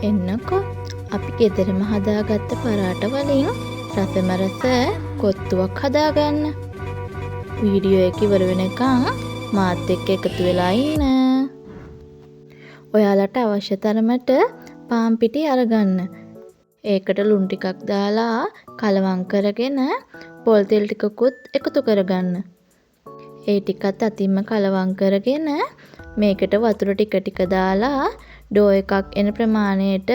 එන්නකෝ අපි ගෙදරම හදාගත්ත පරාට වලින් රසම රස කොත්තුවක් හදාගන්න. වීඩියෝ එක ඉවර වෙනකන් මාත් එක්ක එකතු වෙලා ඉන්න. ඔයාලට අවශ්‍ය තරමට පාන් පිටි අරගන්න. ඒකට ලුණු ටිකක් දාලා කලවම් කරගෙන පොල් තෙල් ටිකකුත් එකතු කරගන්න. ඒ ටිකත් අතින්ම කලවම් කරගෙන මේකට වතුර ටික ටික දාලා ඩෝ එකක් එන ප්‍රමාණයට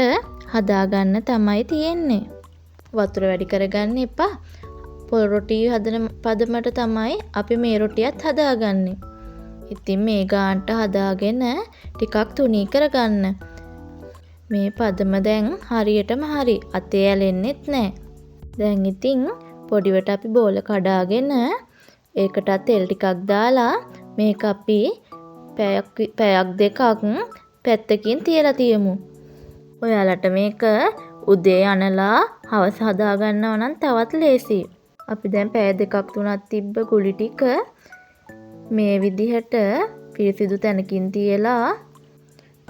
හදාගන්න තමයි තියෙන්නේ. වතුර වැඩි කරගන්න එපා. පොල් රොටි හදන පදමට තමයි අපි මේ රොටියත් හදාගන්නේ. ඉතින් මේ ගාන්ට හදාගෙන ටිකක් තුනී කරගන්න. මේ පදම දැන් හරියටම හරි. අතේ ඇලෙන්නෙත් නැහැ. දැන් ඉතින් පොඩිවට අපි බෝල කඩාගෙන ඒකට තෙල් ටිකක් දාලා මේක අපි පැයක් දෙකක් පැත්තකින් තියලා තියමු. ඔයාලට මේක උදේ අනලා හවස හදාගන්නව නම් තවත් ලේසියි. අපි දැන් පැය දෙකක් තුනක් තිබ්බ ගුලි ටික මේ විදිහට පිරිසිදු තැනකින් තියලා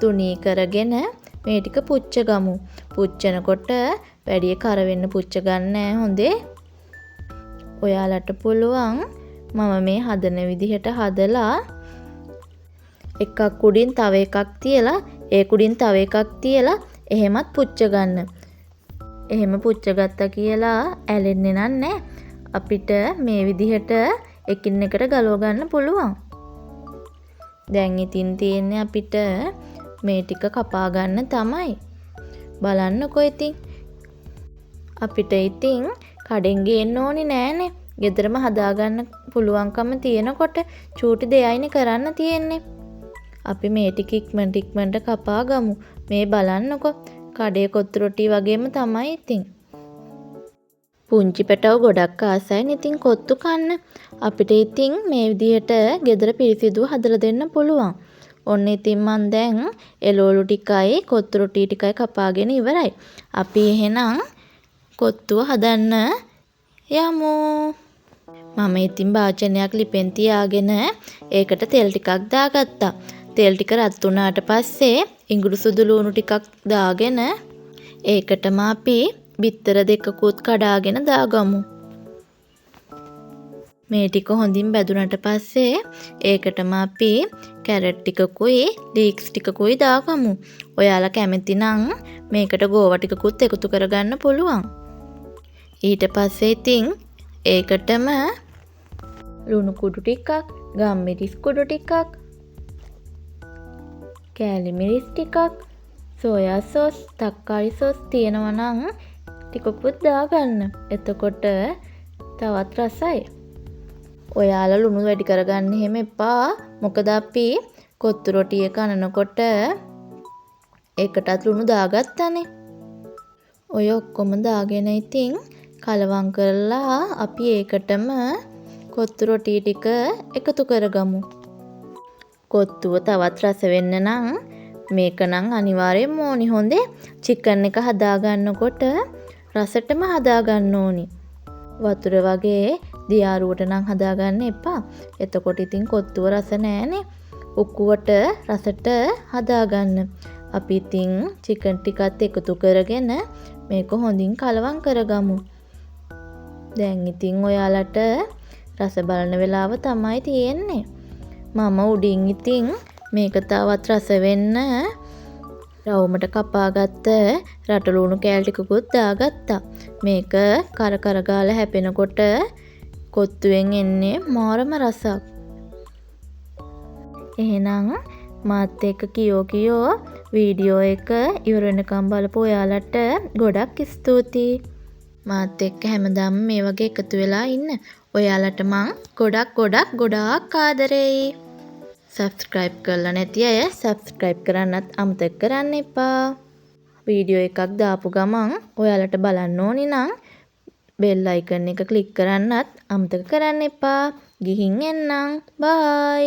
තුනී කරගෙන මේ ටික පුච්ච ගමු. පුච්චනකොට වැඩි කර වෙන්න පුච්ච ගන්න නෑ හොඳේ. ඔයාලට පුළුවන් මම මේ හදන විදිහට හදලා එකක් උඩින් තව එකක් තියලා ඒ උඩින් තව එකක් තියලා එහෙමත් පුච්ච ගන්න. එහෙම පුච්ච ගත්තා කියලා ඇලෙන්නේ නැහැ. අපිට මේ විදිහට එකින් එකට ගලව ගන්න පුළුවන්. දැන් ඉතින් තියෙන්නේ අපිට මේ ටික කපා ගන්න තමයි. බලන්නකෝ ඉතින්. අපිට ඉතින් කඩෙන් ගේන්න ඕනේ නෑනේ. ගෙදරම හදාගන්න පුළුවන්කම තියෙනකොට චූටි දෙයයිනේ කරන්න තියෙන්නේ. අපි මේ ටික ඉක්මනට කපා ගමු. මේ බලන්නකෝ. කඩේ කොත්තු රොටි වගේම තමයි ඉතින්. පුංචි පැටව ගොඩක් ආසයිනේ ඉතින් කොත්තු කන්න. අපිට ඉතින් මේ විදිහට ගෙදර පිරිසිදුව හදලා දෙන්න පුළුවන්. ඔන්න ඉතින් මං දැන් එළවලු ටිකයි කොත්තු රොටි ටිකයි කපාගෙන ඉවරයි. අපි එහෙනම් කොත්තුව හදන්න යමු. මම ඉතින් භාජනයක් ලිපෙන් තියාගෙන ඒකට තෙල් ටිකක් දාගත්තා. තෙල් ටික රත් වුණාට පස්සේ ඉඟුරු සුදු ලුණු ටිකක් දාගෙන ඒකටම අපි බිත්තර දෙකකුත් කඩාගෙන දාගමු. මේ ටික හොඳින් බැදුනට පස්සේ ඒකටම අපි කැරට් ටිකකුයි ලීක්ස් ටිකකුයි දාගමු. ඔයාලා කැමති නම් මේකට ගෝවා ටිකකුත් එකතු කරගන්න පුළුවන්. ඊට පස්සේ ඉතින් ඒකටම ලුණු කුඩු ටිකක්, ගම්මිරිස් කුඩු ටිකක්, කෑලි මිරිස් ටිකක්, සෝයා සෝස්, තක්කාලි සෝස් තියෙනවා නම් ටිකකුත් දාගන්න. එතකොට තවත් රසයි. ඔයාලා ලුණු වැඩි කරගන්න එහෙම එපා. මොකද අපි කොත්තු රොටිය කනනකොට ඒකටත් ලුණු දාගත්තානේ. ඔය ඔක්කොම දාගෙන ඉතින් කලවම් කරලා අපි ඒකටම කොත්තු රොටි ටික එකතු කරගමු. කොත්තුව තවත් රස වෙන්න නම් මේක නම් අනිවාර්යෙන්ම ඕනි. හොඳේ චිකන් එක හදාගන්නකොට රසටම හදාගන්න ඕනි. වතුර වගේ දියාරුවට නම් හදාගන්න එපා. එතකොට ඉතින් කොත්තුව රස නෑනේ. උක්කුවට රසට හදාගන්න. අපි ඉතින් චිකන් ටිකත් එකතු කරගෙන මේක හොඳින් කලවම් කරගමු. දැන් ඉතින් ඔයාලට රස බලන වෙලාව තමයි තියෙන්නේ. මම උඩින් ඉතින් මේක තවත් රස වෙන්න රවුමට කපාගත්ත රටලුණු කෑලි ටිකකුත් දාගත්තා. මේක කර ගාලා හැපෙනකොට කොත්තුවෙන් එන්නේ මාරම රසක්. එහෙනම් මාත් එක්ක කියෝ වීඩියෝ එක ඉවර වෙනකම් බලපු ඔයාලට ගොඩක් ස්තුතියි. මාත් එක්ක හැමදාම මේ වගේ එකතු වෙලා ඉන්න. ඔයාලට මං ගොඩක් ආදරෙයි. සබ්ස්ක්‍රයිබ් කරලා නැති අය සබ්ස්ක්‍රයිබ් කරන්නත් අමතක කරන්න එපා. වීඩියෝ එකක් දාපු ගමන් ඔයාලට බලන්න ඕනි නම් බෙල් අයිකන් එක ක්ලික් කරන්නත් අමතක කරන්න එපා. ගිහින් එන්නම්. බයි.